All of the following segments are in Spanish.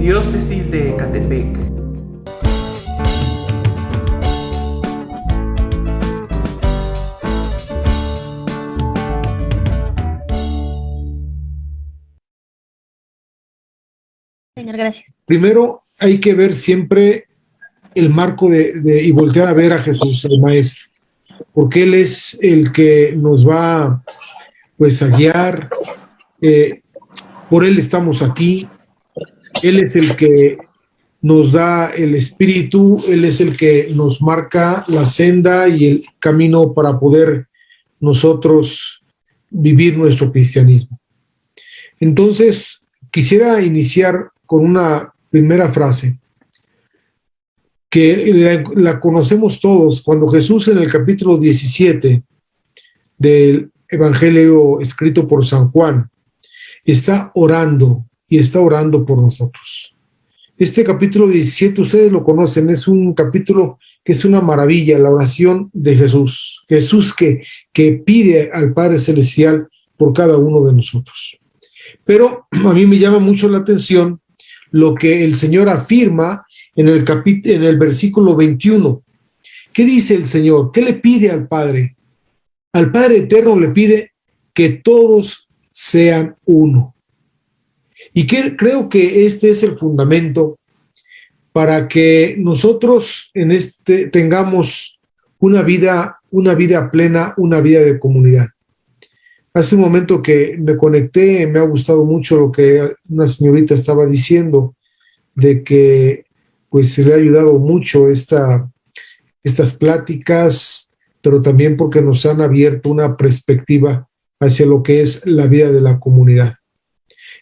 Diócesis de Ecatepec. Señor, gracias. Primero hay que ver siempre el marco y voltear a ver a Jesús, el Maestro, porque Él es el que nos va pues a guiar, por Él estamos aquí, Él es el que nos da el Espíritu, Él es el que nos marca la senda y el camino para poder nosotros vivir nuestro cristianismo. Entonces, quisiera iniciar con una primera frase que la conocemos todos, cuando Jesús en el capítulo 17 del Evangelio escrito por San Juan está orando y está orando por nosotros. Este capítulo 17, ustedes lo conocen, es un capítulo que es una maravilla, la oración de Jesús. Jesús que pide al Padre Celestial por cada uno de nosotros. Pero a mí me llama mucho la atención lo que el Señor afirma en el versículo 21. ¿Qué dice el Señor? ¿Qué le pide al Padre? Al Padre Eterno le pide que todos sean uno. Y creo que este es el fundamento para que nosotros tengamos una vida plena, una vida de comunidad. Hace un momento que me conecté, me ha gustado mucho lo que una señorita estaba diciendo, de que pues se le ha ayudado mucho estas pláticas, pero también porque nos han abierto una perspectiva hacia lo que es la vida de la comunidad.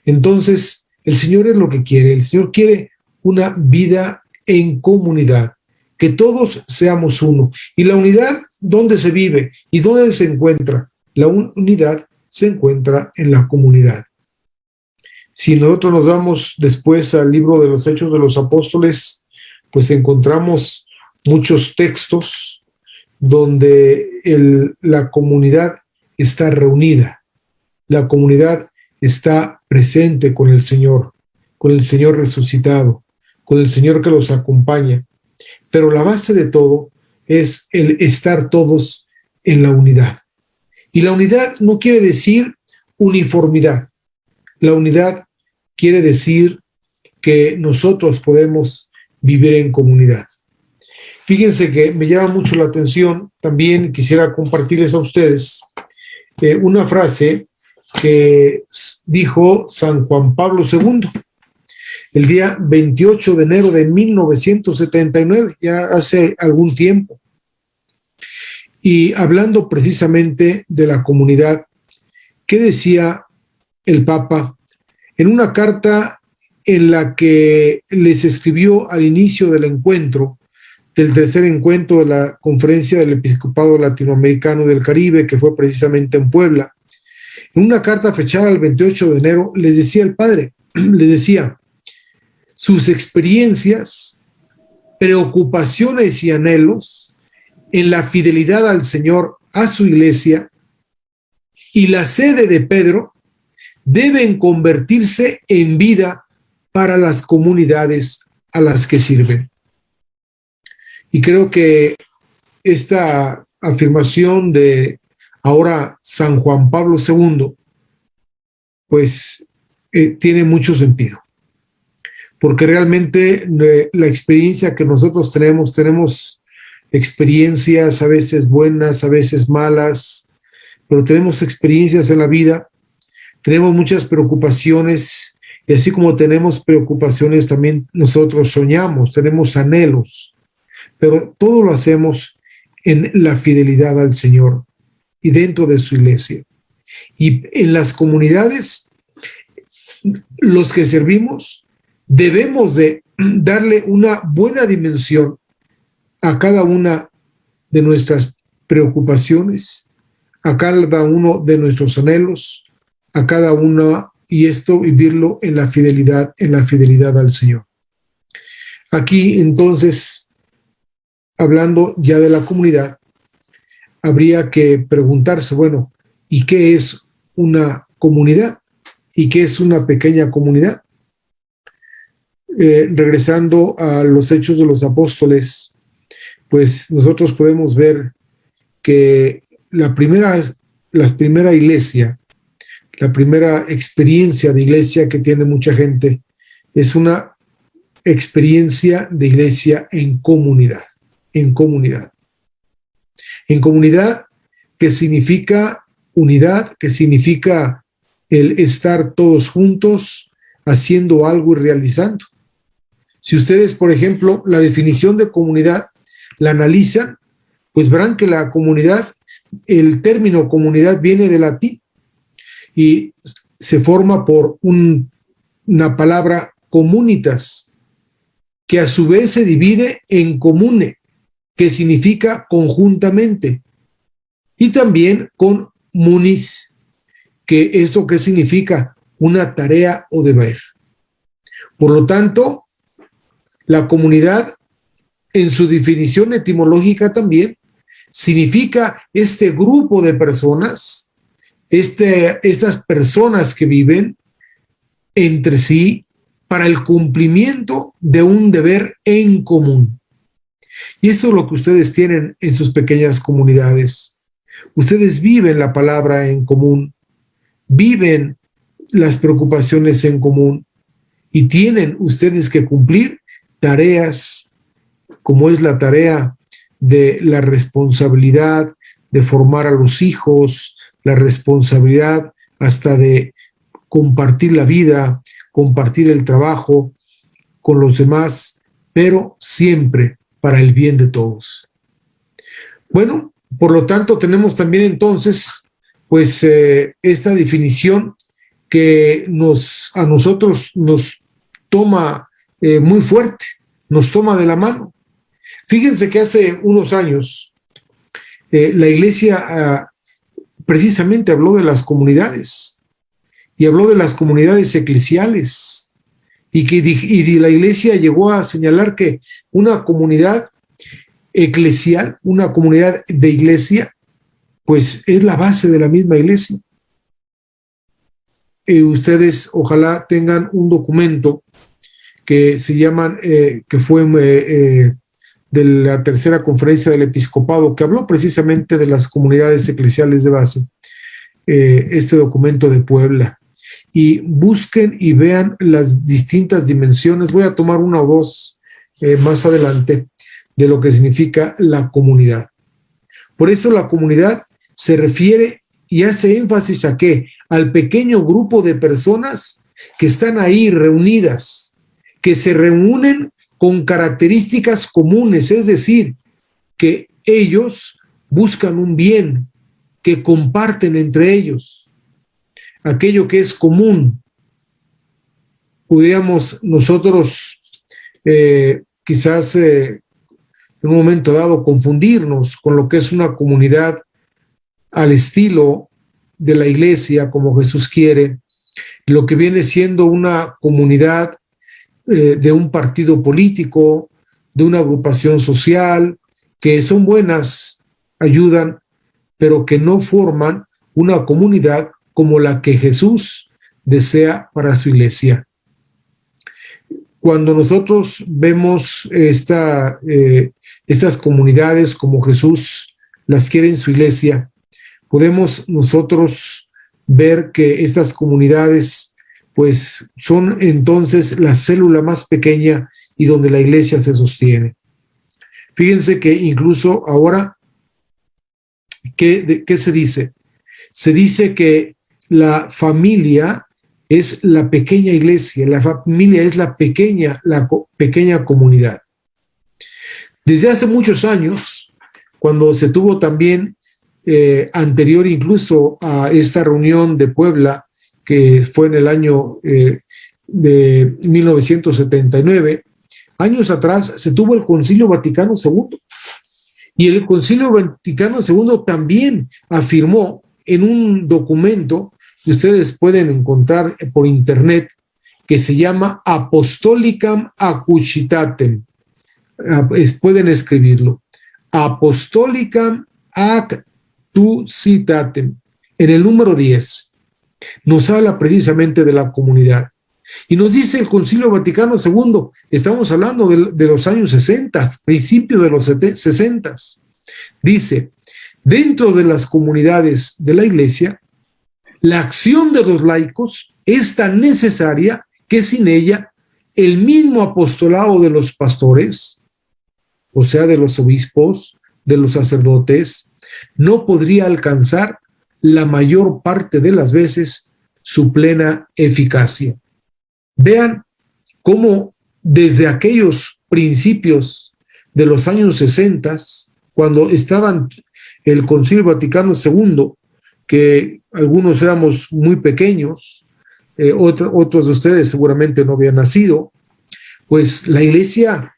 Entonces, el Señor es lo que quiere. El Señor quiere una vida en comunidad, que todos seamos uno. Y la unidad, ¿dónde se vive y dónde se encuentra? La unidad se encuentra en la comunidad. Si nosotros nos vamos después al libro de los Hechos de los Apóstoles, pues encontramos muchos textos donde la comunidad está reunida. La comunidad está presente con el Señor resucitado, con el Señor que los acompaña. Pero la base de todo es el estar todos en la unidad. Y la unidad no quiere decir uniformidad. La unidad quiere decir que nosotros podemos vivir en comunidad. Fíjense que me llama mucho la atención, también quisiera compartirles a ustedes una frase que dijo San Juan Pablo II el día 28 de enero de 1979, ya hace algún tiempo. Y hablando precisamente de la comunidad, ¿qué decía el Papa en una carta en la que les escribió al inicio del encuentro, del tercer encuentro de la Conferencia del Episcopado Latinoamericano del Caribe, que fue precisamente en Puebla? En una carta fechada el 28 de enero, les decía el Padre, les decía, sus experiencias, preocupaciones y anhelos en la fidelidad al Señor, a su iglesia, y la sede de Pedro deben convertirse en vida para las comunidades a las que sirven. Y creo que esta afirmación de ahora San Juan Pablo II, pues tiene mucho sentido. Porque realmente la experiencia que nosotros tenemos experiencias a veces buenas, a veces malas, pero tenemos experiencias en la vida, tenemos muchas preocupaciones, y así como tenemos preocupaciones, también nosotros soñamos, tenemos anhelos, pero todo lo hacemos en la fidelidad al Señor y dentro de su iglesia. Y en las comunidades, los que servimos, debemos de darle una buena dimensión a cada una de nuestras preocupaciones, a cada uno de nuestros anhelos, a cada una, y esto vivirlo en la fidelidad al Señor. Aquí entonces, hablando ya de la comunidad, habría que preguntarse, bueno, ¿y qué es una comunidad? ¿Y qué es una pequeña comunidad? regresando a los Hechos de los Apóstoles, pues nosotros podemos ver que la primera iglesia, la primera experiencia de iglesia que tiene mucha gente es una experiencia de iglesia en comunidad, en comunidad. En comunidad, que significa unidad, que significa el estar todos juntos haciendo algo y realizando. Si ustedes, por ejemplo, la definición de comunidad la analizan, pues verán que la comunidad, el término comunidad viene del latín y se forma por una palabra comunitas, que a su vez se divide en comune, que significa conjuntamente, y también con munis, que es lo que significa una tarea o deber. Por lo tanto, la comunidad, en su definición etimológica también, significa este grupo de personas, estas personas que viven entre sí para el cumplimiento de un deber en común. Y eso es lo que ustedes tienen en sus pequeñas comunidades. Ustedes viven la palabra en común, viven las preocupaciones en común y tienen ustedes que cumplir tareas como es la tarea de la responsabilidad de formar a los hijos, la responsabilidad hasta de compartir la vida, compartir el trabajo con los demás, pero siempre para el bien de todos. Bueno, por lo tanto tenemos también entonces pues esta definición que a nosotros nos toma muy fuerte, nos toma de la mano. Fíjense que hace unos años la iglesia precisamente habló de las comunidades y habló de las comunidades eclesiales y la iglesia llegó a señalar que una comunidad eclesial, una comunidad de iglesia, pues es la base de la misma iglesia. Ustedes ojalá tengan un documento que se llaman, que fue de la tercera conferencia del episcopado, que habló precisamente de las comunidades eclesiales de base, este documento de Puebla. Y busquen y vean las distintas dimensiones. Voy a tomar una o dos más adelante de lo que significa la comunidad. Por eso la comunidad se refiere y hace énfasis a ¿qué? Al pequeño grupo de personas que están ahí reunidas, que se reúnen con características comunes, es decir, que ellos buscan un bien, que comparten entre ellos aquello que es común. Podríamos nosotros quizás en un momento dado confundirnos con lo que es una comunidad al estilo de la iglesia, como Jesús quiere, lo que viene siendo una comunidad de un partido político, de una agrupación social, que son buenas, ayudan, pero que no forman una comunidad como la que Jesús desea para su iglesia. Cuando nosotros vemos estas comunidades como Jesús las quiere en su iglesia, podemos nosotros ver que estas comunidades pues son entonces la célula más pequeña y donde la iglesia se sostiene. Fíjense que incluso ahora, ¿qué se dice? Se dice que la familia es la pequeña iglesia, la familia es la pequeña comunidad. Desde hace muchos años, cuando se tuvo también, anterior incluso a esta reunión de Puebla, que fue en el año de 1979, años atrás se tuvo el Concilio Vaticano II. Y el Concilio Vaticano II también afirmó en un documento que ustedes pueden encontrar por internet, que se llama Apostolicam Accusitatem. Pueden escribirlo. Apostolicam Accusitatem. En el número 10 nos habla precisamente de la comunidad. Y nos dice el Concilio Vaticano II, estamos hablando de los años 60, principios de los 60, dice, dentro de las comunidades de la Iglesia, la acción de los laicos es tan necesaria que sin ella el mismo apostolado de los pastores, o sea, de los obispos, de los sacerdotes, no podría alcanzar la mayor parte de las veces su plena eficacia. Vean cómo desde aquellos principios de los años 60, cuando estaban el Concilio Vaticano II, que algunos éramos muy pequeños, otros de ustedes seguramente no habían nacido, pues la Iglesia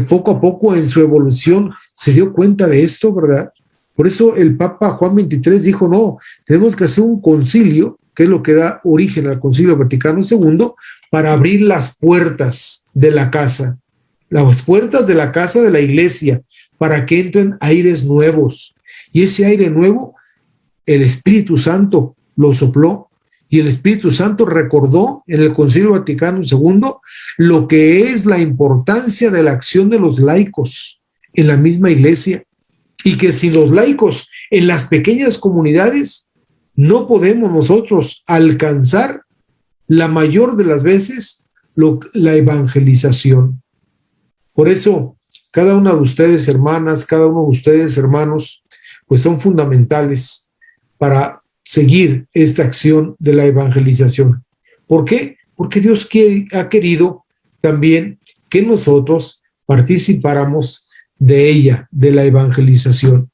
poco a poco en su evolución se dio cuenta de esto, ¿verdad? Por eso el Papa Juan XXIII dijo, no, tenemos que hacer un concilio, que es lo que da origen al Concilio Vaticano II, para abrir las puertas de la casa, las puertas de la casa de la Iglesia, para que entren aires nuevos. Y ese aire nuevo, el Espíritu Santo lo sopló, y el Espíritu Santo recordó en el Concilio Vaticano II lo que es la importancia de la acción de los laicos en la misma Iglesia, y que sin los laicos en las pequeñas comunidades no podemos nosotros alcanzar la mayor de las veces la evangelización. Por eso, cada una de ustedes, hermanas, cada uno de ustedes, hermanos, pues son fundamentales para seguir esta acción de la evangelización. ¿Por qué? Porque Dios ha querido también que nosotros participáramos de ella, de la evangelización.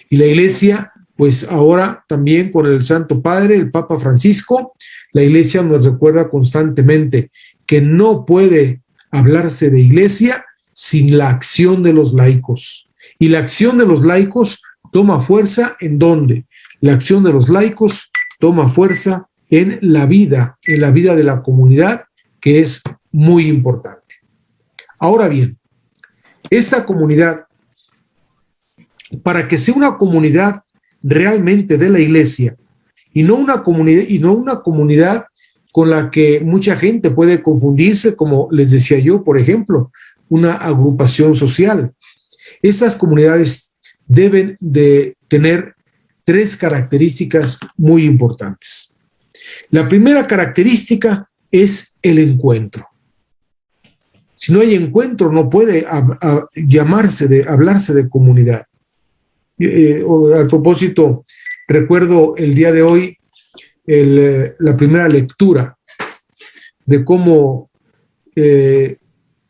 Y la Iglesia, pues ahora también con el Santo Padre, el Papa Francisco, la Iglesia nos recuerda constantemente que no puede hablarse de Iglesia sin la acción de los laicos. Y la acción de los laicos toma fuerza ¿en dónde? La acción de los laicos toma fuerza en la vida de la comunidad, que es muy importante. Ahora bien, esta comunidad, para que sea una comunidad realmente de la Iglesia, y no una comunidad con la que mucha gente puede confundirse, como les decía yo, por ejemplo, una agrupación social. Estas comunidades deben de tener 3 características muy importantes. La primera característica es el encuentro. Si no hay encuentro, no puede hablarse de comunidad. A propósito, recuerdo el día de hoy la primera lectura de cómo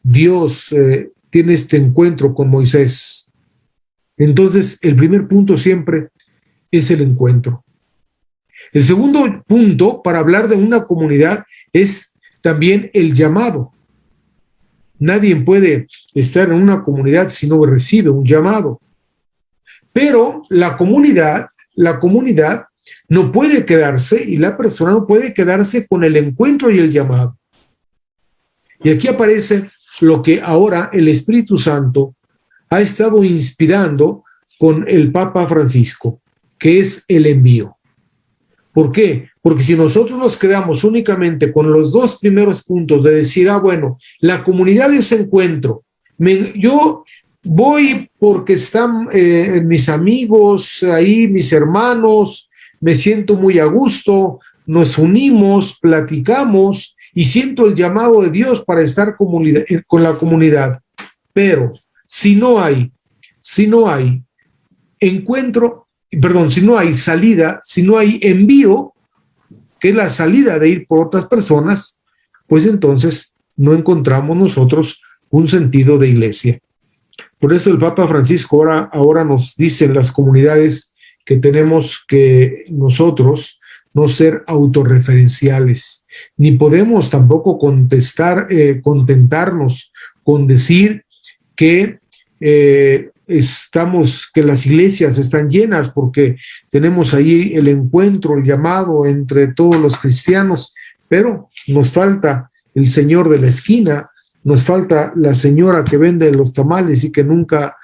Dios tiene este encuentro con Moisés. Entonces, el primer punto siempre es el encuentro. El segundo punto para hablar de una comunidad es también el llamado. Nadie puede estar en una comunidad si no recibe un llamado. Pero la comunidad no puede quedarse, y la persona no puede quedarse con el encuentro y el llamado. Y aquí aparece lo que ahora el Espíritu Santo ha estado inspirando con el Papa Francisco, que es el envío. ¿Por qué? Porque si nosotros nos quedamos únicamente con los 2 primeros puntos de decir, bueno, la comunidad es encuentro, yo voy porque están mis amigos ahí, mis hermanos, me siento muy a gusto, nos unimos, platicamos y siento el llamado de Dios para estar con la comunidad. Pero si no hay si no hay salida, si no hay envío, que es la salida de ir por otras personas, pues entonces no encontramos nosotros un sentido de iglesia. Por eso el Papa Francisco ahora nos dice en las comunidades que tenemos que nosotros no ser autorreferenciales, ni podemos tampoco contentarnos con decir que que las iglesias están llenas porque tenemos ahí el encuentro, el llamado entre todos los cristianos, pero nos falta el señor de la esquina, nos falta la señora que vende los tamales y que nunca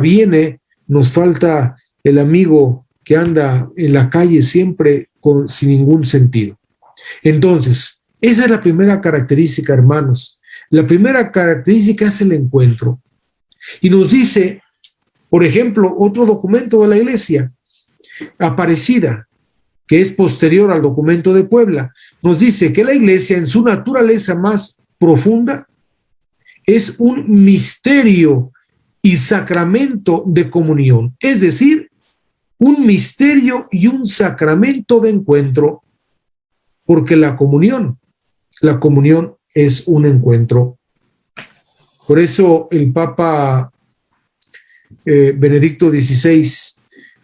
viene, nos falta el amigo que anda en la calle siempre sin ningún sentido. Entonces, Esa es la primera característica, hermanos. La primera característica es el encuentro. Y nos dice, por ejemplo, otro documento de la Iglesia, Aparecida, que es posterior al documento de Puebla, nos dice que la Iglesia en su naturaleza más profunda es un misterio y sacramento de comunión, es decir, un misterio y un sacramento de encuentro, porque la comunión es un encuentro. Por eso el Papa Benedicto XVI,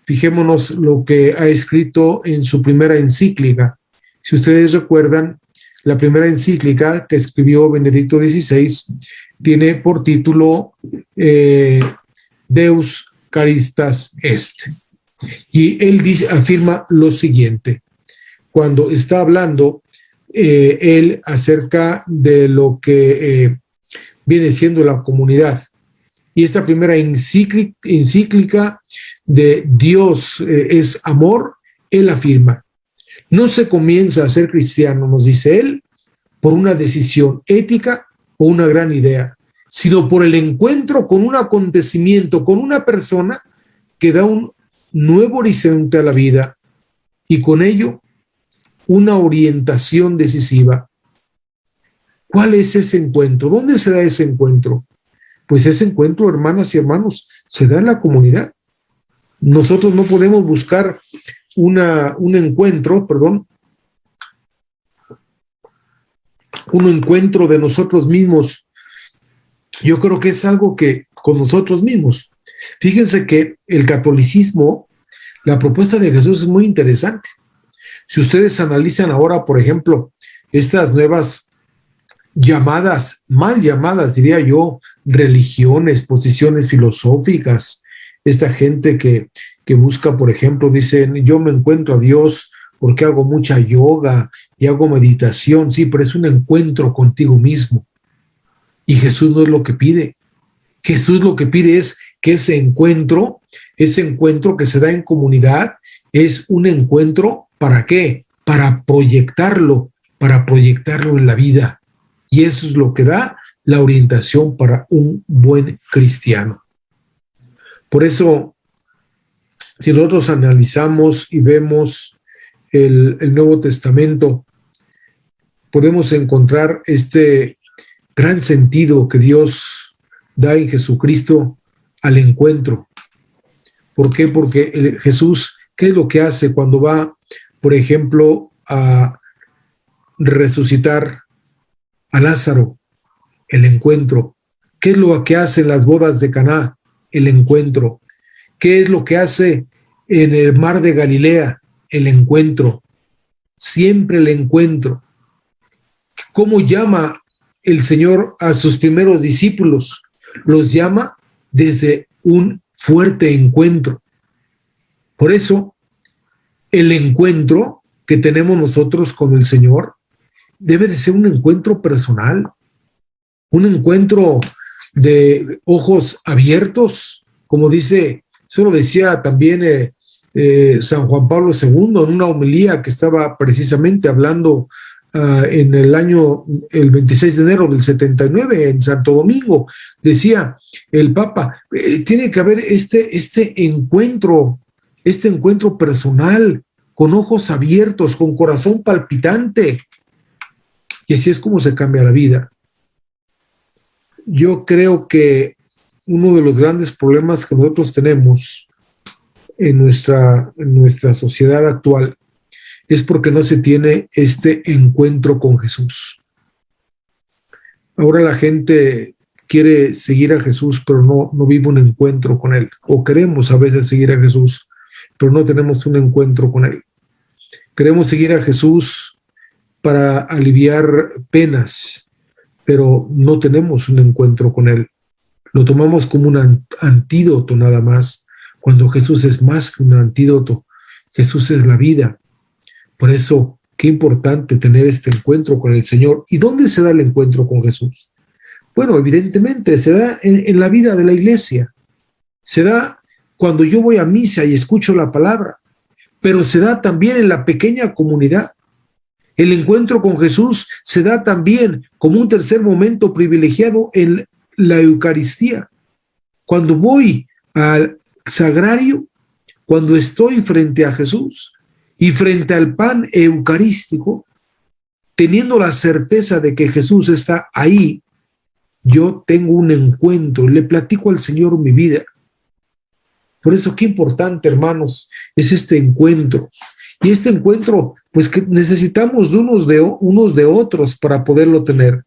fijémonos lo que ha escrito en su primera encíclica. Si ustedes recuerdan, la primera encíclica que escribió Benedicto XVI tiene por título Deus Caristas Est. Y él afirma lo siguiente, cuando está hablando él acerca de lo que viene siendo la comunidad. Y esta primera encíclica de Dios es amor, él afirma, no se comienza a ser cristiano, nos dice él, por una decisión ética o una gran idea, sino por el encuentro con un acontecimiento, con una persona que da un nuevo horizonte a la vida y con ello una orientación decisiva. ¿Cuál es ese encuentro? ¿Dónde se da ese encuentro? Pues ese encuentro, hermanas y hermanos, se da en la comunidad. Nosotros no podemos buscar un encuentro de nosotros mismos. Yo creo que es algo que con nosotros mismos. Fíjense que el catolicismo, la propuesta de Jesús es muy interesante. Si ustedes analizan ahora, por ejemplo, estas nuevas mal llamadas, diría yo, religiones, posiciones filosóficas, esta gente que busca, por ejemplo, dicen, yo me encuentro a Dios porque hago mucha yoga y hago meditación, sí, pero es un encuentro contigo mismo. Y Jesús no es lo que pide. Jesús lo que pide es que ese encuentro que se da en comunidad, es un encuentro, ¿para qué? Para proyectarlo en la vida. Y eso es lo que da la orientación para un buen cristiano. Por eso, si nosotros analizamos y vemos el Nuevo Testamento, podemos encontrar este gran sentido que Dios da en Jesucristo al encuentro. ¿Por qué? Porque Jesús, ¿qué es lo que hace cuando va, por ejemplo, a resucitar a Lázaro? El encuentro. ¿Qué es lo que hace en las bodas de Caná? El encuentro. ¿Qué es lo que hace en el mar de Galilea? El encuentro. Siempre el encuentro. ¿Cómo llama el Señor a sus primeros discípulos? Los llama desde un fuerte encuentro. Por eso, el encuentro que tenemos nosotros con el Señor debe de ser un encuentro personal, un encuentro de ojos abiertos, como dice, eso lo decía también San Juan Pablo II en una homilía que estaba precisamente hablando en el 26 de enero del 79 en Santo Domingo. Decía el Papa, tiene que haber este encuentro personal, con ojos abiertos, con corazón palpitante. Y así es como se cambia la vida. Yo creo que uno de los grandes problemas que nosotros tenemos en nuestra sociedad actual es porque no se tiene este encuentro con Jesús. Ahora la gente quiere seguir a Jesús, pero no vive un encuentro con Él. O queremos a veces seguir a Jesús, pero no tenemos un encuentro con Él. Queremos seguir a Jesús para aliviar penas, pero no tenemos un encuentro con Él. Lo tomamos como un antídoto nada más, cuando Jesús es más que un antídoto. Jesús es la vida. Por eso, qué importante tener este encuentro con el Señor. ¿Y dónde se da el encuentro con Jesús? Bueno, evidentemente se da en la vida de la iglesia. Se da cuando yo voy a misa y escucho la palabra, pero se da también en la pequeña comunidad, El encuentro con Jesús se da también como un tercer momento privilegiado en la Eucaristía. Cuando voy al sagrario, cuando estoy frente a Jesús y frente al pan eucarístico, teniendo la certeza de que Jesús está ahí, yo tengo un encuentro, le platico al Señor mi vida. Por eso qué importante, hermanos, es este encuentro. Y este encuentro, pues que necesitamos de unos de otros para poderlo tener.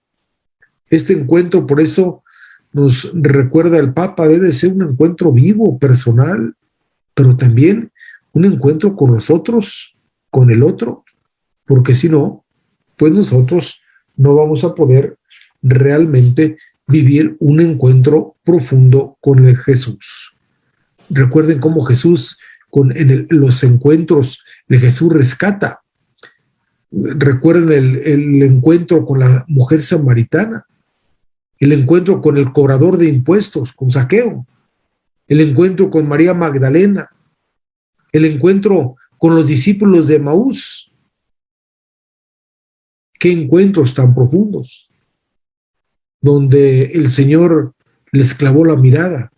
Este encuentro, por eso nos recuerda el Papa, debe ser un encuentro vivo, personal, pero también un encuentro con nosotros, con el otro, porque si no, pues nosotros no vamos a poder realmente vivir un encuentro profundo con el Jesús. Recuerden cómo Jesús, los encuentros de Jesús rescata. Recuerden el encuentro con la mujer samaritana, el encuentro con el cobrador de impuestos, con Zaqueo, el encuentro con María Magdalena, el encuentro con los discípulos de Emaús. Qué encuentros tan profundos, donde el Señor les clavó la mirada,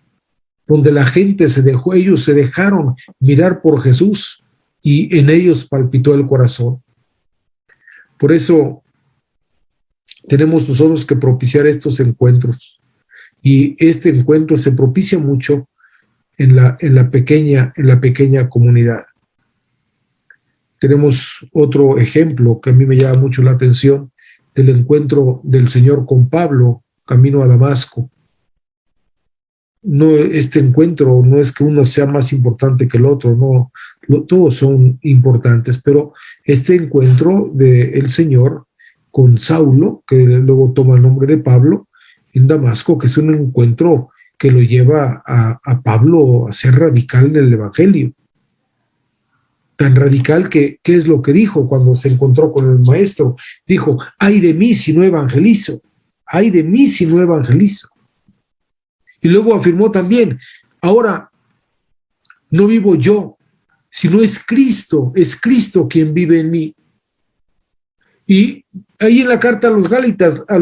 donde la gente ellos se dejaron mirar por Jesús y en ellos palpitó el corazón. Por eso tenemos nosotros que propiciar estos encuentros, y este encuentro se propicia mucho en la pequeña comunidad. Tenemos otro ejemplo que a mí me llama mucho la atención, del encuentro del Señor con Pablo camino a Damasco. No, este encuentro no es que uno sea más importante que el otro, no, todos son importantes, pero este encuentro del Señor con Saulo, que luego toma el nombre de Pablo, en Damasco, que es un encuentro que lo lleva a Pablo a ser radical en el Evangelio. Tan radical que, ¿qué es lo que dijo cuando se encontró con el maestro? Dijo, ay de mí si no evangelizo, ay de mí si no evangelizo. Y luego afirmó también, ahora no vivo yo, sino es Cristo quien vive en mí. Y ahí en la carta a los Gálatas, a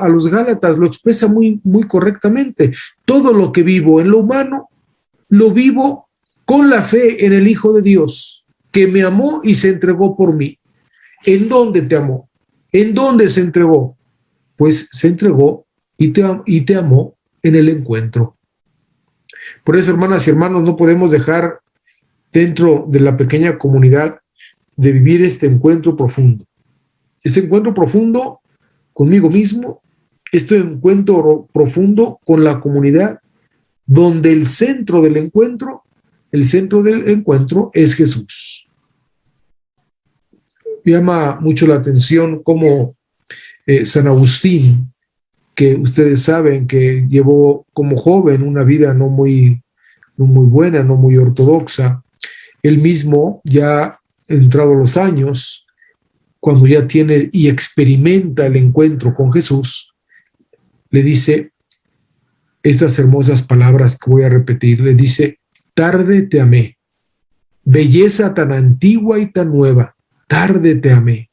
los Gálatas lo expresa muy, muy correctamente. Todo lo que vivo en lo humano, lo vivo con la fe en el Hijo de Dios, que me amó y se entregó por mí. ¿En dónde te amó? ¿En dónde se entregó? Pues se entregó y te amó en el encuentro. Por eso, hermanas y hermanos, no podemos dejar dentro de la pequeña comunidad de vivir este encuentro profundo. Este encuentro profundo conmigo mismo, este encuentro profundo con la comunidad, donde el centro del encuentro es Jesús. Me llama mucho la atención cómo San Agustín, que ustedes saben que llevó como joven una vida no muy buena, no muy ortodoxa, él mismo, ya entrado los años, cuando ya tiene y experimenta el encuentro con Jesús, le dice estas hermosas palabras que voy a repetir. Le dice, tarde te amé, belleza tan antigua y tan nueva, tarde te amé.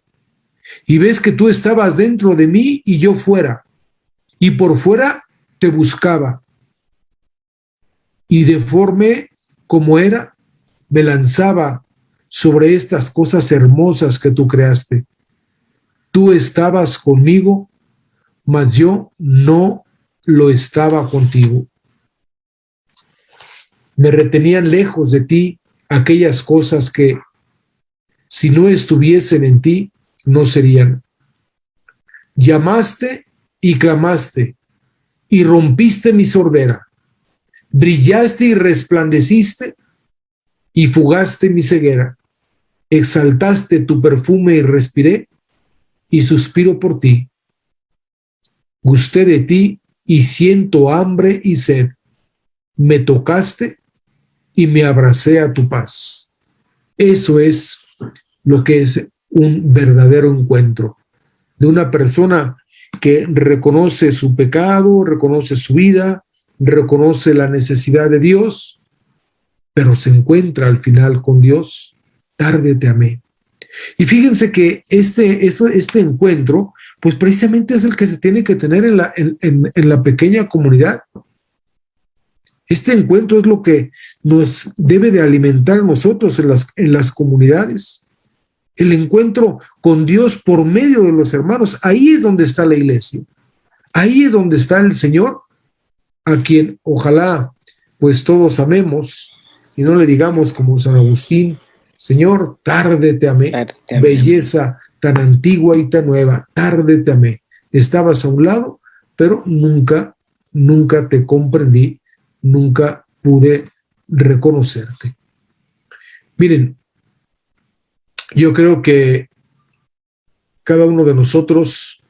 Y ves que tú estabas dentro de mí y yo fuera, y por fuera te buscaba. Y deforme como era, me lanzaba sobre estas cosas hermosas que tú creaste. Tú estabas conmigo, mas yo no lo estaba contigo. Me retenían lejos de ti aquellas cosas que, si no estuviesen en ti, no serían. Llamaste y clamaste, y rompiste mi sordera. Brillaste y resplandeciste, y fugaste mi ceguera. Exaltaste tu perfume y respiré, y suspiro por ti. Gusté de ti y siento hambre y sed. Me tocaste y me abracé a tu paz. Eso es lo que es un verdadero encuentro de una persona que reconoce su pecado, reconoce su vida, reconoce la necesidad de Dios, pero se encuentra al final con Dios. Tarde te amé. Y fíjense que este encuentro, pues precisamente es el que se tiene que tener en la pequeña comunidad. Este encuentro es lo que nos debe de alimentar a nosotros en las comunidades. El encuentro con Dios por medio de los hermanos. Ahí es donde está la iglesia. Ahí es donde está el Señor, a quien ojalá pues todos amemos y no le digamos como San Agustín: Señor, tarde te amé, belleza tan antigua y tan nueva, tarde te amé. Estabas a un lado, pero nunca te comprendí, nunca pude reconocerte. Miren, yo creo que cada uno de nosotros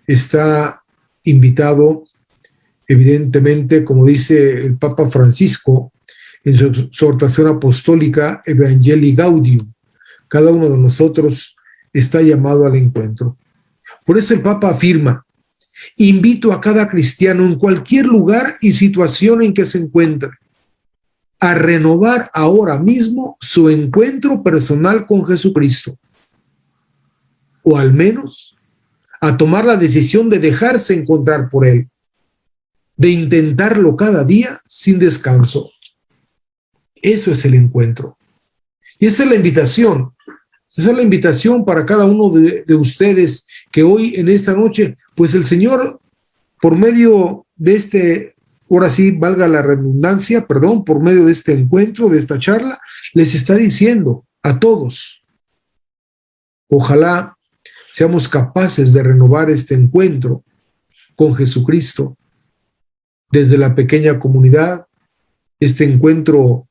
está invitado, evidentemente, como dice el Papa Francisco en su exhortación apostólica Evangelii Gaudium, cada uno de nosotros está llamado al encuentro. Por eso el Papa afirma: invito a cada cristiano en cualquier lugar y situación en que se encuentre a renovar ahora mismo su encuentro personal con Jesucristo, o al menos a tomar la decisión de dejarse encontrar por Él, de intentarlo cada día sin descanso. Eso es el encuentro. Y esa es la invitación. Esa es la invitación para cada uno de ustedes, que hoy, en esta noche, pues el Señor, por medio de ahora sí, valga la redundancia, por medio de este encuentro, de esta charla, les está diciendo a todos: ojalá seamos capaces de renovar este encuentro con Jesucristo desde la pequeña comunidad, este encuentro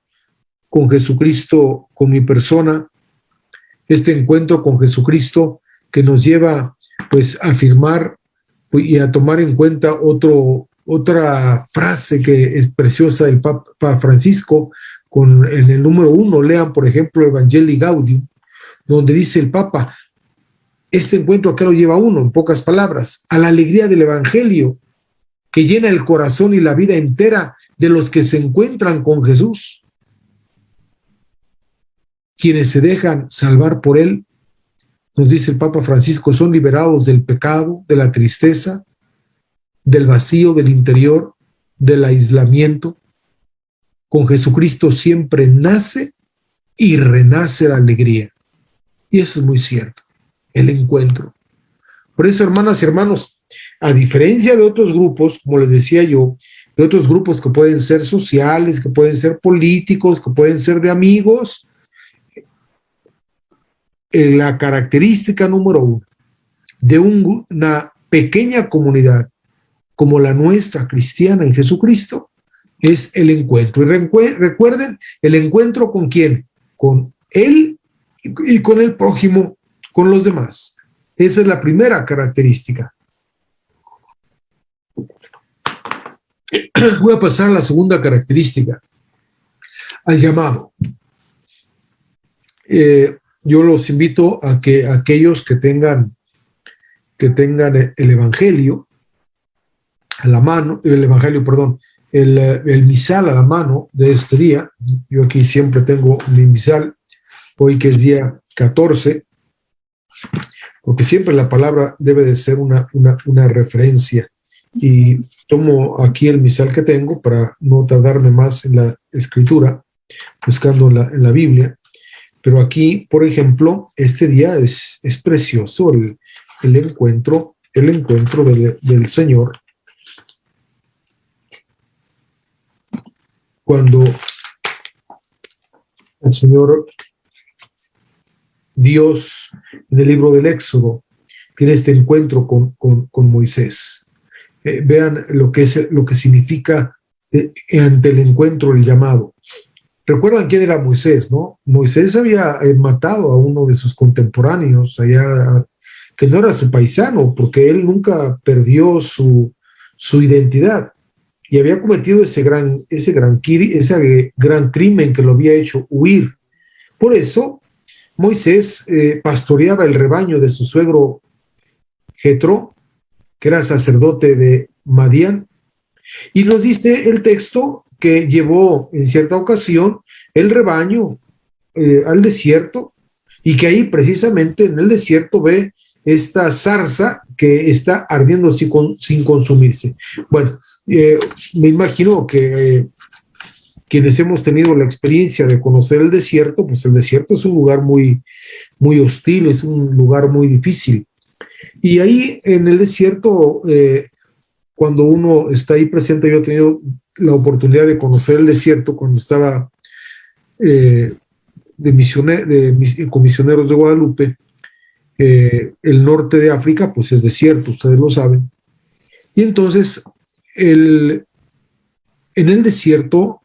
con Jesucristo, con mi persona, este encuentro con Jesucristo que nos lleva pues a afirmar y a tomar en cuenta otra frase que es preciosa del Papa Francisco, en el número 1, lean por ejemplo Evangelii Gaudium, donde dice el Papa: este encuentro acá lo lleva uno, en pocas palabras, a la alegría del Evangelio, que llena el corazón y la vida entera de los que se encuentran con Jesús. Quienes se dejan salvar por Él, nos dice el Papa Francisco, son liberados del pecado, de la tristeza, del vacío del interior, del aislamiento. Con Jesucristo siempre nace y renace la alegría. Y eso es muy cierto, el encuentro. Por eso, hermanas y hermanos, a diferencia de otros grupos, como les decía yo, de otros grupos que pueden ser sociales, que pueden ser políticos, que pueden ser de amigos, la característica número 1 de una pequeña comunidad como la nuestra cristiana en Jesucristo es el encuentro. Y recuerden, el encuentro ¿con quién? Con Él y con el prójimo, con los demás. Esa es la primera característica. Voy a pasar a la segunda característica, al llamado. Yo los invito a que aquellos que tengan el Evangelio a la mano, el misal a la mano de este día. Yo aquí siempre tengo mi misal, hoy que es día 14, porque siempre la palabra debe de ser una referencia. Y tomo aquí el misal que tengo para no tardarme más en la escritura, buscando en la Biblia. Pero aquí, por ejemplo, este día es precioso el encuentro del Señor, cuando el Señor Dios en el libro del Éxodo tiene este encuentro con Moisés. Vean lo que significa ante el encuentro, el llamado. ¿Recuerdan quién era Moisés, no? Moisés había matado a uno de sus contemporáneos allá, que no era su paisano, porque él nunca perdió su identidad, y había cometido ese gran crimen que lo había hecho huir. Por eso Moisés pastoreaba el rebaño de su suegro Jetro, que era sacerdote de Madián, y nos dice el texto que llevó en cierta ocasión el rebaño al desierto, y que ahí precisamente en el desierto ve esta zarza que está ardiendo sin consumirse. Bueno, me imagino que quienes hemos tenido la experiencia de conocer el desierto, pues el desierto es un lugar muy, muy hostil, es un lugar muy difícil. Y ahí en el desierto, cuando uno está ahí presente, yo he tenido la oportunidad de conocer el desierto cuando estaba con misioneros de Guadalupe. El norte de África, pues es desierto, ustedes lo saben. Y entonces, en el desierto,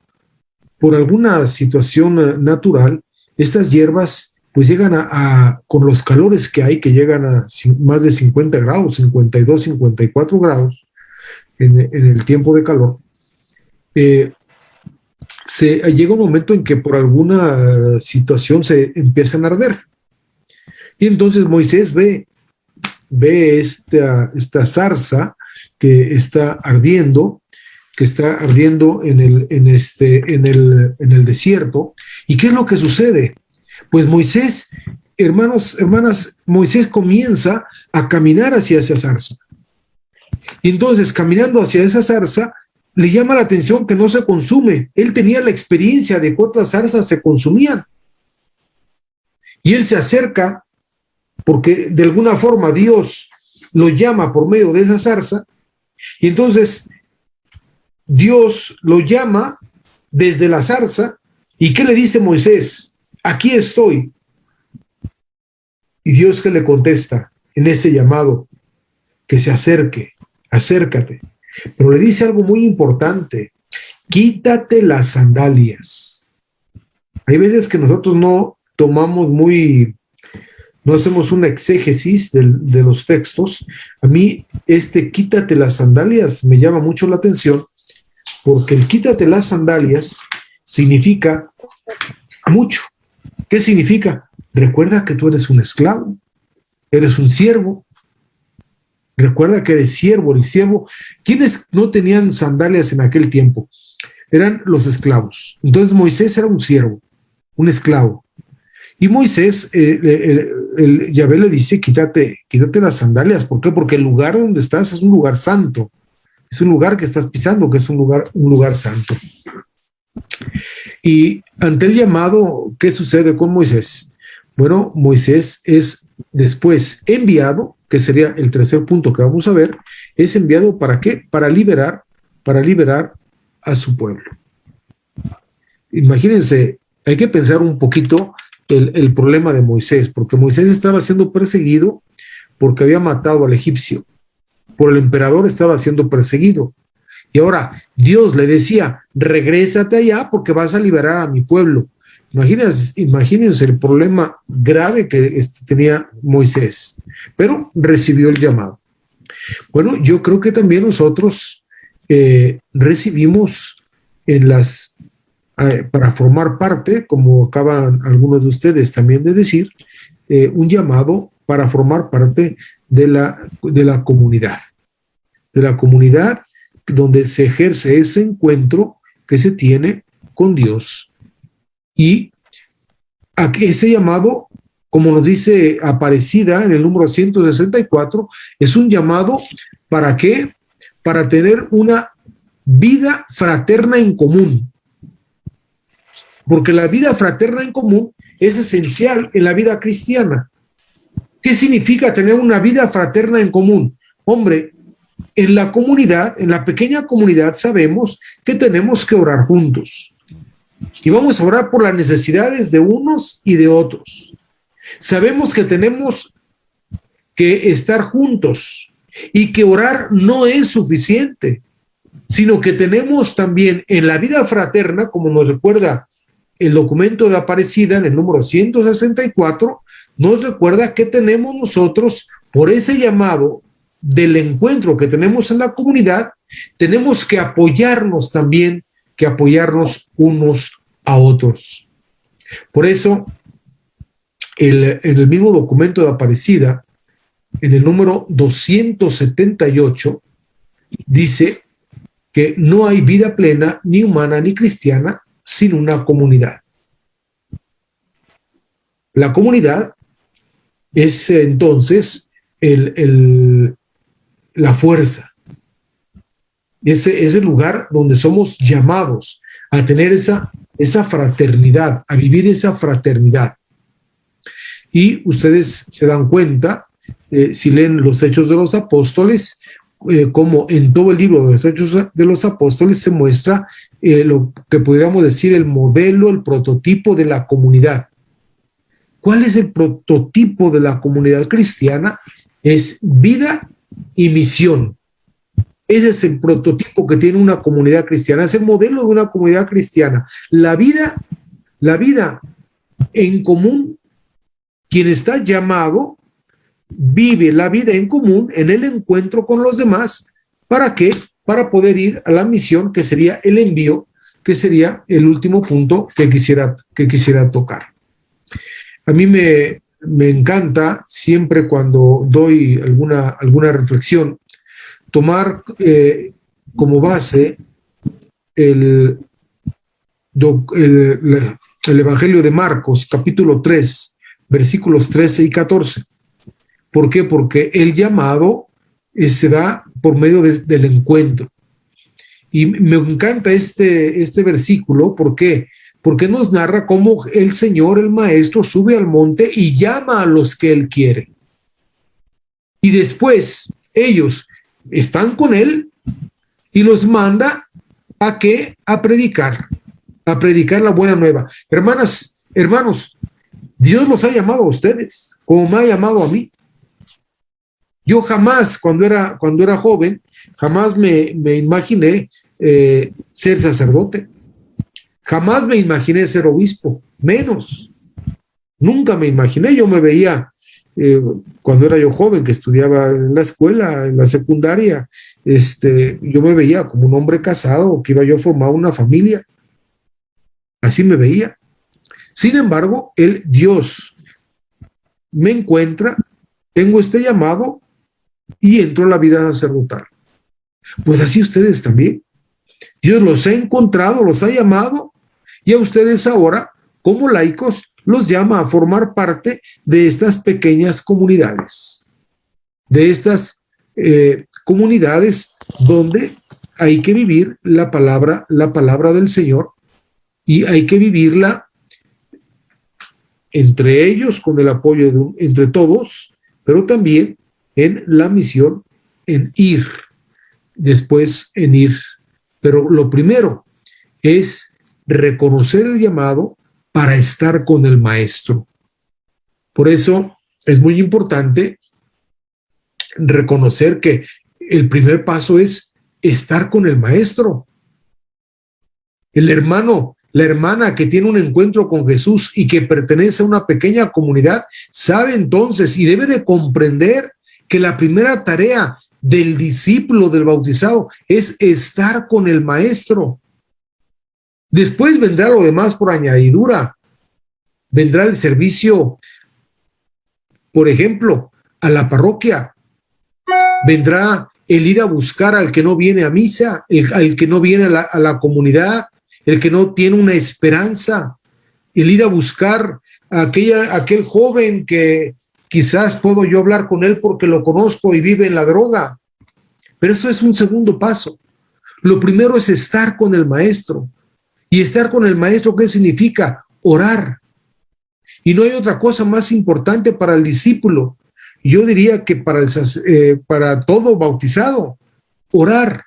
por alguna situación natural, estas hierbas pues llegan con los calores que hay, que llegan a más de 50 grados, 52, 54 grados en el tiempo de calor, llega un momento en que por alguna situación se empiezan a arder. Y entonces Moisés ve esta zarza que está ardiendo en el desierto. ¿Y qué es lo que sucede? Pues Moisés, hermanos, hermanas, Moisés comienza a caminar hacia esa zarza. Y entonces, caminando hacia esa zarza, le llama la atención que no se consume. Él tenía la experiencia de que otras zarzas se consumían. Y él se acerca, porque de alguna forma Dios lo llama por medio de esa zarza, y entonces Dios lo llama desde la zarza. ¿Y qué le dice Moisés? Aquí estoy. Y Dios que le contesta en ese llamado, que se acerque, acércate. Pero le dice algo muy importante: quítate las sandalias. Hay veces que nosotros no hacemos una exégesis de los textos. A mí quítate las sandalias me llama mucho la atención, porque el quítate las sandalias significa mucho. ¿Qué significa? Recuerda que tú eres un esclavo, eres un siervo. Recuerda que eres siervo. El siervo, ¿quiénes no tenían sandalias en aquel tiempo? Eran los esclavos. Entonces Moisés era un siervo, un esclavo. Y Moisés, Yahvé le dice, quítate las sandalias. ¿Por qué? Porque el lugar donde estás es un lugar santo. Es un lugar que estás pisando, que es un lugar santo. Y ante el llamado, ¿qué sucede con Moisés? Bueno, Moisés es después enviado, que sería el tercer punto que vamos a ver. Es enviado ¿para qué? Para liberar a su pueblo. Imagínense, hay que pensar un poquito el problema de Moisés, porque Moisés estaba siendo perseguido porque había matado al egipcio. Por el emperador estaba siendo perseguido. Y ahora Dios le decía, regrésate allá porque vas a liberar a mi pueblo. Imagínense el problema grave que tenía Moisés, pero recibió el llamado. Bueno, yo creo que también nosotros recibimos para formar parte, como acaban algunos de ustedes también de decir, un llamado para formar parte de la comunidad donde se ejerce ese encuentro que se tiene con Dios. Y ese llamado, como nos dice Aparecida en el número 164, es un llamado ¿para qué? Para tener una vida fraterna en común. Porque la vida fraterna en común es esencial en la vida cristiana. ¿Qué significa tener una vida fraterna en común? Hombre, en la comunidad, en la pequeña comunidad, sabemos que tenemos que orar juntos. Y vamos a orar por las necesidades de unos y de otros. Sabemos que tenemos que estar juntos y que orar no es suficiente, sino que tenemos también en la vida fraterna, como nos recuerda el documento de Aparecida en el número 164, nos recuerda que tenemos nosotros, por ese llamado del encuentro que tenemos en la comunidad, tenemos que apoyarnos también, que apoyarnos unos a otros. Por eso, en el mismo documento de Aparecida, en el número 278, dice que no hay vida plena, ni humana, ni cristiana, sin una comunidad. La comunidad es entonces la fuerza. Es el lugar donde somos llamados a tener esa fraternidad, a vivir esa fraternidad. Y ustedes se dan cuenta, si leen los Hechos de los Apóstoles, como en todo el libro de los Hechos de los Apóstoles se muestra lo que podríamos decir el modelo, el prototipo de la comunidad. ¿Cuál es el prototipo de la comunidad cristiana? Es vida y misión. Ese es el prototipo que tiene una comunidad cristiana, es el modelo de una comunidad cristiana. La vida en común, quien está llamado vive la vida en común en el encuentro con los demás. ¿Para qué? Para poder ir a la misión, que sería el envío, que sería el último punto que quisiera tocar. A mí me encanta siempre cuando doy alguna reflexión, tomar como base el Evangelio de Marcos, capítulo 3, versículos 13 y 14. ¿Por qué? Porque el llamado se da por medio del encuentro. Y me encanta este versículo. ¿Por qué? Porque nos narra cómo el Señor, el Maestro, sube al monte y llama a los que Él quiere. Y después ellos están con Él y los manda ¿a qué? A predicar la buena nueva. Hermanas, hermanos, Dios los ha llamado a ustedes, como me ha llamado a mí. Yo jamás, cuando era joven, jamás me imaginé ser sacerdote. Jamás me imaginé ser obispo, menos. Nunca me imaginé. Yo me veía, cuando era yo joven, que estudiaba en la escuela, en la secundaria, yo me veía como un hombre casado, que iba yo a formar una familia. Así me veía. Sin embargo, Dios me encuentra, tengo este llamado y entro en la vida sacerdotal. Pues así ustedes también. Dios los ha encontrado, los ha llamado, y a ustedes ahora, como laicos, los llama a formar parte de estas pequeñas comunidades, de estas comunidades donde hay que vivir la palabra del Señor, y hay que vivirla entre ellos, con el apoyo entre todos, pero también en la misión, en ir, después en ir. Pero lo primero es reconocer el llamado para estar con el Maestro. Por eso es muy importante reconocer que el primer paso es estar con el Maestro. El hermano, la hermana que tiene un encuentro con Jesús y que pertenece a una pequeña comunidad, sabe entonces y debe de comprender que la primera tarea del discípulo, del bautizado, es estar con el Maestro. Después vendrá lo demás por añadidura. Vendrá el servicio, por ejemplo, a la parroquia. Vendrá el ir a buscar al que no viene a misa, al que no viene a la comunidad, el que no tiene una esperanza, el ir a buscar a aquel joven que quizás puedo yo hablar con él porque lo conozco y vive en la droga. Pero eso es un segundo paso. Lo primero es estar con el Maestro. ¿Y estar con el Maestro qué significa? Orar. Y no hay otra cosa más importante para el discípulo. Yo diría que para todo bautizado, orar.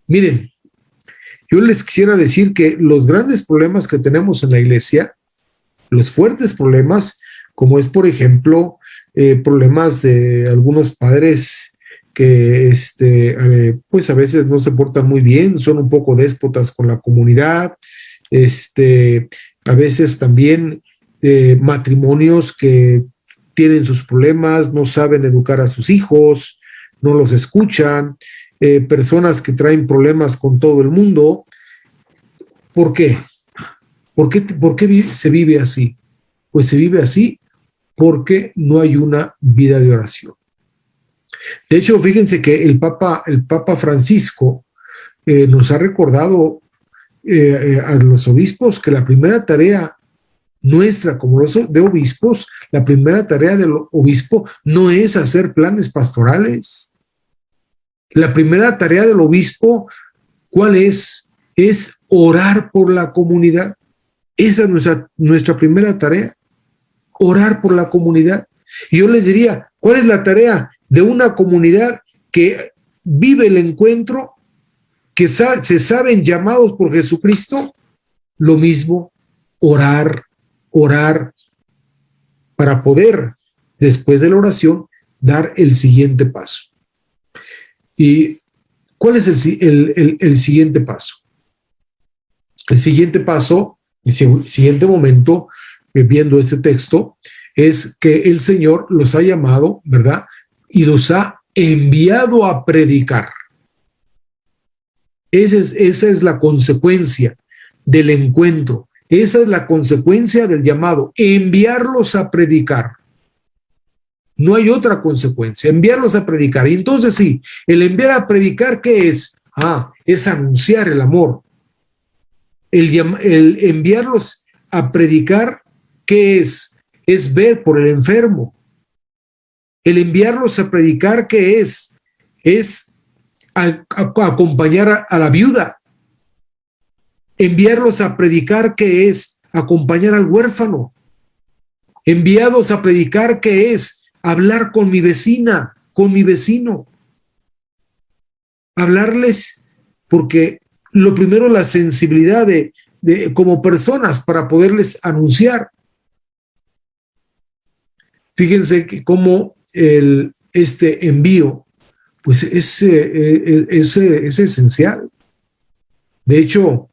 Miren, yo les quisiera decir que los grandes problemas que tenemos en la iglesia, los fuertes problemas, como es, por ejemplo, problemas de algunos padres que pues a veces no se portan muy bien, son un poco déspotas con la comunidad, a veces también matrimonios que tienen sus problemas, no saben educar a sus hijos, no los escuchan, personas que traen problemas con todo el mundo. ¿Por qué? ¿Por qué se vive así? Pues se vive así porque no hay una vida de oración. De hecho, fíjense que el Papa Francisco nos ha recordado a los obispos que la primera tarea nuestra, como los de obispos, la primera tarea del obispo no es hacer planes pastorales. La primera tarea del obispo, ¿cuál es? Es orar por la comunidad. Esa es nuestra primera tarea, orar por la comunidad. Y yo les diría, ¿cuál es la tarea de una comunidad que vive el encuentro, que se saben llamados por Jesucristo? Lo mismo, orar para poder, después de la oración, dar el siguiente paso. ¿Y cuál es el siguiente paso? El siguiente paso, el siguiente momento, viendo este texto, es que el Señor los ha llamado, ¿verdad? Y los ha enviado a predicar. Esa es la consecuencia del encuentro. Esa es la consecuencia del llamado, enviarlos a predicar. No hay otra consecuencia, enviarlos a predicar. Y entonces sí, el enviar a predicar, ¿qué es? Es anunciar el amor. El enviarlos a predicar, ¿qué es? Es ver por el enfermo. El enviarlos a predicar, ¿qué es? Es acompañar a la viuda. Enviarlos a predicar, ¿qué es? Acompañar al huérfano. Enviados a predicar, ¿qué es? Hablar con mi vecina, con mi vecino. Hablarles, porque lo primero, la sensibilidad de como personas para poderles anunciar. Fíjense que cómo este envío, pues es esencial. De hecho,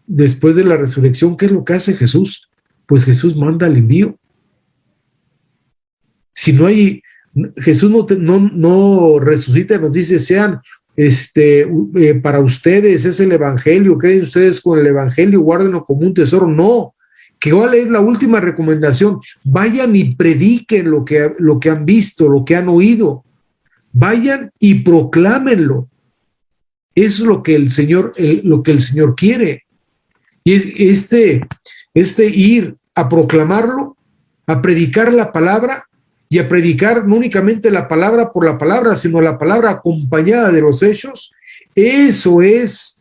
después de la resurrección, ¿qué es lo que hace Jesús? Pues Jesús manda el envío. Si no hay, Jesús no resucita, nos dice, sean para ustedes es el evangelio, queden ustedes con el evangelio, guárdenlo como un tesoro. No, que ¿cuál es la última recomendación? Vayan y prediquen lo que han visto, lo que han oído. Vayan y proclámenlo. Eso es lo que el Señor quiere. Y este ir a proclamarlo, a predicar la palabra, y a predicar no únicamente la palabra por la palabra, sino la palabra acompañada de los hechos. Eso es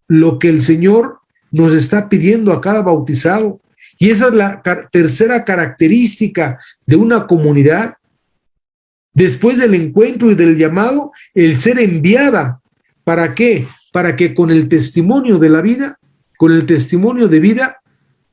lo que el Señor nos está pidiendo a cada bautizado. Y esa es la tercera característica de una comunidad. Después del encuentro y del llamado, el ser enviada. ¿Para qué? Para que con el testimonio de la vida, con el testimonio de vida,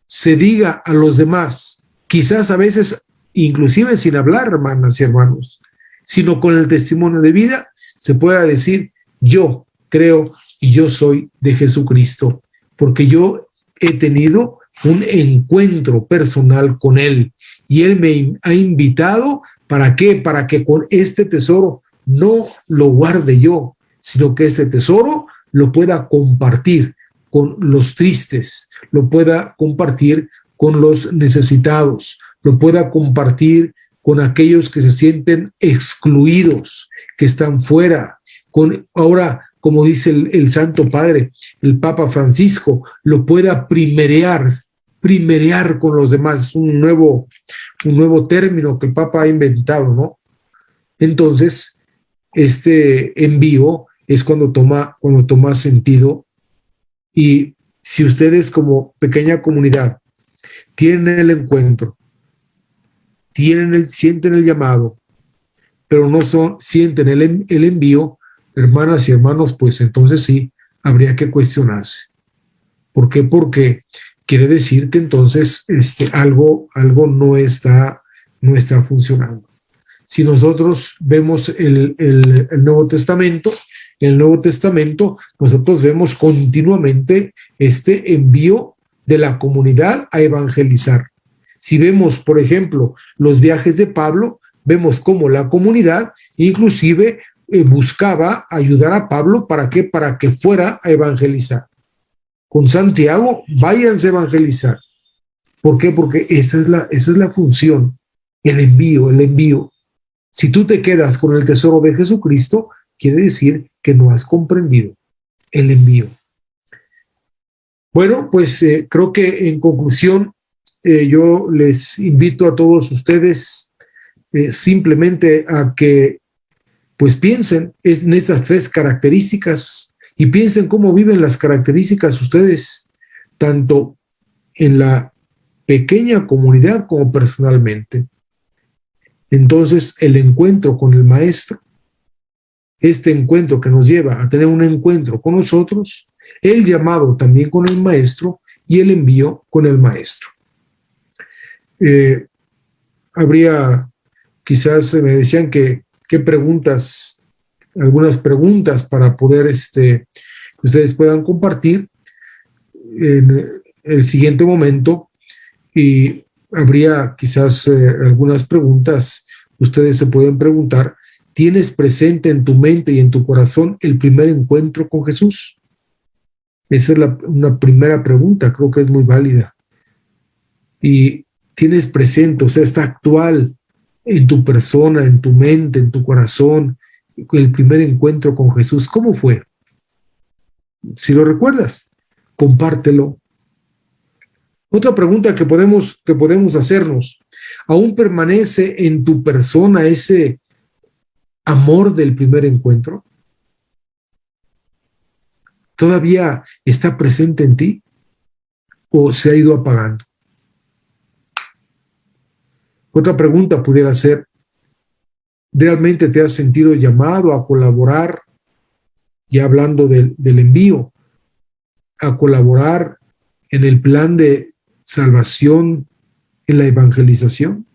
se diga a los demás, quizás a veces inclusive sin hablar, hermanas y hermanos, sino con el testimonio de vida, se pueda decir, yo creo y yo soy de Jesucristo, porque yo he tenido un encuentro personal con Él, y Él me ha invitado, ¿para qué? Para que con este tesoro no lo guarde yo, sino que este tesoro lo pueda compartir con los tristes, lo pueda compartir con los necesitados, lo pueda compartir con aquellos que se sienten excluidos, que están fuera. Ahora, como dice el Santo Padre, el Papa Francisco, lo pueda primerear con los demás. Es un nuevo término que el Papa ha inventado, ¿no? Entonces, este envío es cuando toma sentido. Y si ustedes como pequeña comunidad tienen el encuentro, sienten el llamado, pero no sienten el envío, hermanas y hermanos, pues entonces sí, habría que cuestionarse. ¿Por qué? Porque quiere decir que entonces algo no está funcionando. Si nosotros vemos el Nuevo Testamento, en el Nuevo Testamento nosotros vemos continuamente este envío de la comunidad a evangelizar. Si vemos, por ejemplo, los viajes de Pablo, vemos cómo la comunidad inclusive buscaba ayudar a Pablo, ¿para qué? Para que fuera a evangelizar. Con Santiago, váyanse a evangelizar. ¿Por qué? Porque esa es la función, el envío. Si tú te quedas con el tesoro de Jesucristo, quiere decir que no has comprendido el envío. Bueno, pues creo que en conclusión, yo les invito a todos ustedes simplemente a que pues piensen en estas tres características y piensen cómo viven las características ustedes, tanto en la pequeña comunidad como personalmente. Entonces, el encuentro con el Maestro, este encuentro que nos lleva a tener un encuentro con nosotros, el llamado también con el Maestro y el envío con el Maestro. Habría, quizás me decían que qué preguntas, algunas preguntas para poder que ustedes puedan compartir en el siguiente momento, y habría quizás algunas preguntas. Ustedes se pueden preguntar: ¿tienes presente en tu mente y en tu corazón el primer encuentro con Jesús? Esa es una primera pregunta, creo que es muy válida. Y tienes presente, o sea, está actual en tu persona, en tu mente, en tu corazón, el primer encuentro con Jesús. ¿Cómo fue? Si lo recuerdas, compártelo. Otra pregunta que podemos hacernos: ¿aún permanece en tu persona ese amor del primer encuentro? ¿Todavía está presente en ti o se ha ido apagando? Otra pregunta pudiera ser: ¿realmente te has sentido llamado a colaborar, ya hablando del envío, a colaborar en el plan de salvación, en la evangelización?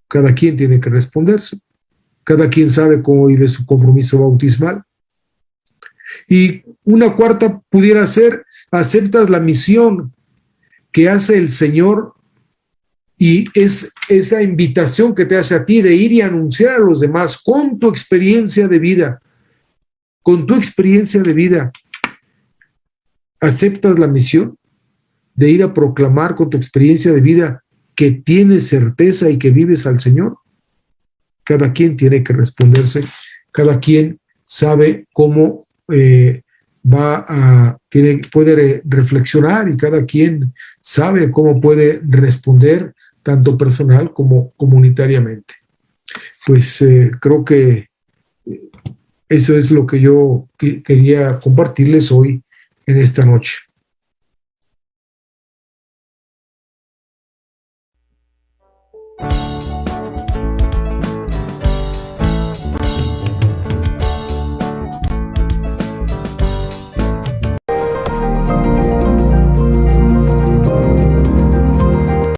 Cada quien tiene que responderse. Cada quien sabe cómo vive su compromiso bautismal. Y una cuarta pudiera ser: ¿aceptas la misión que hace el Señor y es esa invitación que te hace a ti de ir y anunciar a los demás con tu experiencia de vida? Con tu experiencia de vida, ¿aceptas la misión de ir a proclamar con tu experiencia de vida que tienes certeza y que vives al Señor? Cada quien tiene que responderse, cada quien sabe cómo puede reflexionar, y cada quien sabe cómo puede responder, tanto personal como comunitariamente. Pues creo que eso es lo que yo quería compartirles hoy en esta noche.